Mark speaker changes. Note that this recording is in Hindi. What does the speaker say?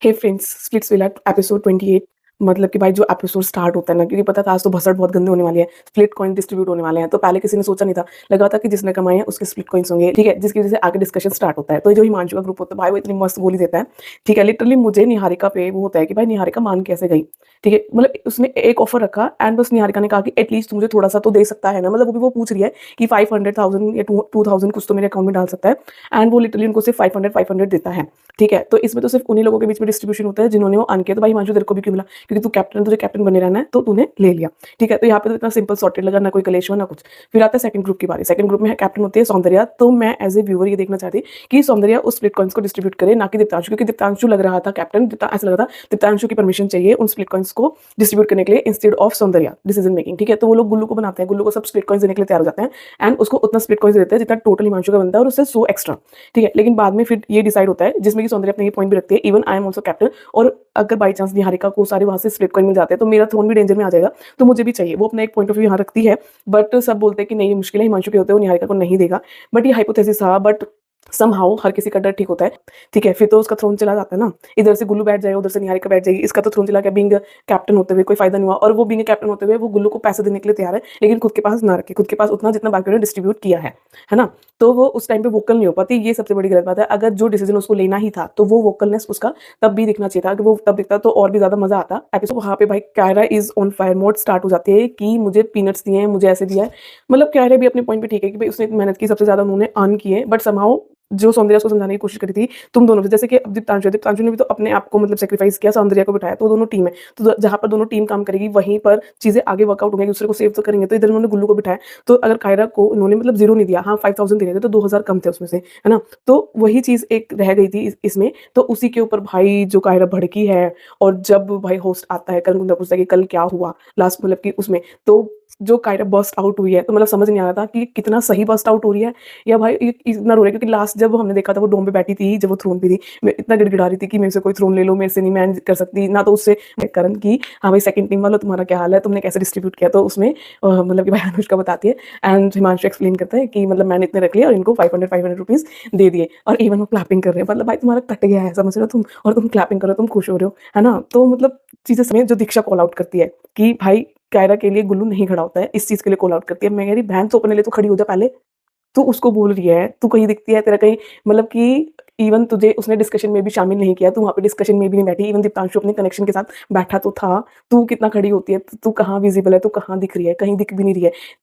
Speaker 1: हे फ्रेंड्स, स्प्लिट्सविला एपिसोड 28। मतलब कि भाई जो एपिसोड स्टार्ट होता है ना, क्योंकि पता था आज तो भसड़ बहुत गंदे होने वाली है, स्प्लिट कॉइन डिस्ट्रीब्यूट होने वाले हैं। तो पहले किसी ने सोचा नहीं था, लगा था कि जिसने कमाए हैं उसके स्प्लिट कॉइन्स होंगे, ठीक है, जिसकी वजह से आगे डिस्कशन स्टार्ट होता है। तो जो हिमांशु का ग्रुप होता है भाई, वो इतनी मस्त गोली देता है, ठीक है। लिटरली मुझे निहारिका पे वो होता है कि भाई निहारिका मान कैसे गई, ठीक है। मतलब उसने एक ऑफर रखा एंड बस निहारिका ने कहा कि एटलीस्ट मुझे थोड़ा सा तो दे सकता है ना, मतलब वो भी वो पूछ रही है कि 500,000 या 2,000 कुछ तो मेरे अकाउंट में डाल सकता है। एंड वो लिटरली उनको सिर्फ 500 देता है, ठीक है। तो इसमें तो सिर्फ उन्हीं लोगों के बीच में डिस्ट्रीब्यूशन होता है जिन्होंने वो अर्न किया। तो भाई हिमांशु तेरे को भी क्यों मिला, क्योंकि तू कैप्टन, तुझे कैप्टन बने रहना है तो तूने ले लिया, ठीक है। तो यहाँ पे तो इतना सिंपल सॉर्टेड लगा, ना कोई कलेश हुआ ना कुछ। फिर आता है सेकंड ग्रुप की बारी। सेकंड ग्रुप में कैप्टन होती है सौंदर्या। तो मैं एज ए व्यूअर ये देखना चाहती कि सौंदर्या उस स्प्लिट कॉइन्स को डिस्ट्रीब्यूट करे, ना कि दीप्तांशु, क्योंकि दीप्तांशु लग रहा था कैप्टन, ऐसा लगा था दीप्तांशु की परमिशन चाहिए उन स्प्लिट कॉइन्स को डिस्ट्रीब्यूट करने के लिए instead of Soundarya decision making, ठीक है। तो वो लोग गुल्लू को बनाते हैं, गुल्लू को सब स्प्लिट कॉइन्स देने के लिए तैयार हो जाते हैं एंड उसको उतना स्प्लिट कॉइन्स देते हैं जितना टोटल हिमांशु का बनता है और उससे 100 एक्स्ट्रा, ठीक है। लेकिन बाद में फिर ये डिसाइड होता है, जिसमें कि सौंदर्या अपने ये पॉइंट भी रखती है, even I am also captain, और अगर बाई चांस निहारिका को सारे वहां से स्प्लिट कॉइन मिल जाते हैं तो मेरा थ्रोन भी डेंजर में आ जाएगा, तो मुझे भी चाहिए। वो अपना एक पॉइंट ऑफ व्यू यहाँ रखती है, बट सब बोलते हैं कि नहीं, ये मुश्किल है, हिमांशु के होते हैं वो निहारिका को नहीं देगा। बट ये हाइपोथेसिस था, बट समहाउ हर किसी का डर ठीक होता है, ठीक है। फिर तो उसका थ्रोन चला जाता है ना, इधर से गुल्लू बैठ जाएगा, उधर से निहारिका बैठ जाएगी, इसका तो थ्रोन चला गया। बीइंग कैप्टन होते हुए कोई फायदा नहीं हुआ, और वो बीइंग कैप्टन होते हुए वो गुल्लू को पैसे देने के लिए तैयार है, लेकिन खुद के पास ना रखे, खुद के पास उतना जितना बाकी ने डिस्ट्रीब्यूट किया है ना। तो वो उस टाइम पे वोकल नहीं हो पाती, ये सबसे बड़ी गलत बात है। अगर जो डिसीजन उसको लेना ही था तो वो वोकलनेस उसका तब भी दिखना चाहिए था, अगर वो तब दिखता तो और भी ज्यादा मजा आता एपिसोड। वहाँ पे भाई Kaira is on fire mode start हो जाती है कि मुझे पीनट्स दिए हैं, मुझे ऐसे दिया है। मतलब कायरा भी अपने पॉइंट पे ठीक है कि भाई उसने मेहनत की, सबसे ज्यादा उन्होंने अर्न की है, बट समहाउ जो सौंदर्या उसको समझाने की कोशिश करी थी तुम दोनों से, जैसे कि अब दीप्तांशु ने भी तो अपने आप को मतलब सेक्रीफाइस किया, सौंदर्या को बिठाया, तो दोनों टीम है। तो जहां पर दोनों टीम काम करेगी वहीं पर चीजें आगे वर्कआउट होंगी, दूसरे को सेव तो करेंगे। तो इधर उन्होंने गुल्लू को बिठाया, तो अगर कायरा को उन्होंने मतलब 0 नहीं दिया, हाँ 5,000 दे रहे थे तो 2,000 कम थे उसमें से, है ना। तो वही चीज एक रह गई थी इसमें। तो उसी के ऊपर भाई जो कायरा भड़की है, और जब भाई होस्ट आता है करण कुंद्रा पूछता है कि कल क्या हुआ लास्ट, मतलब कि उसमें तो जो कायरा बस्ट आउट हुई है, तो मतलब समझ नहीं आ रहा था कि कितना सही बस्ट आउट हो रही है, या भाई ये इतना रो रहा है। क्योंकि लास्ट जब हमने देखा था वो डोम पे बैठी थी, जब वो थ्रोन पे थी, मैं इतना गिड़गिड़ा रही थी कि मेरे से कोई थ्रोन ले लो, मेरे से नहीं, मैं कर सकती ना। तो उससे करण की, हाँ भाई सेकंड टीम वालों तुम्हारा क्या हाल है, तुमने कैसे डिस्ट्रीब्यूट किया। तो उसमें मतलब कि भाई अनुष्का बताती है एंड हिमांशु एक्सप्लेन करता है कि मतलब मैंने इतने रख लिए और इनको 500 रुपीज दे दिए, और इवन वो क्लैपिंग कर रहे हैं। मतलब भाई तुम्हारा कट गया है, समझ रहे हो तुम, और तुम क्लैपिंग कर रहे हो, तुम खुश हो रहे हो, है ना। तो मतलब चीजें समय जो दीक्षा कॉल आउट करती है कि भाई कायरा के लिए गुल्लू नहीं खड़ा होता है, इस चीज के लिए कॉल आउट करती है। मैं कह रही बहन तो अपने लिए तो खड़ी हो जा पहले, तू उसको बोल रही है, तू कहीं दिखती है, तेरा कहीं मतलब कि इवन तुझे उसने डिस्कशन में भी शामिल नहीं किया, तू वहाँ पे डिस्कशन में भी नहीं बैठी। इवन दीप्तांशु अपने कनेक्शन के साथ बैठा तो था, तू कितना खड़ी होती है, तू कहाँ विजिबल है, तू कहाँ दिख रही है, कहीं दिख भी नहीं रही है।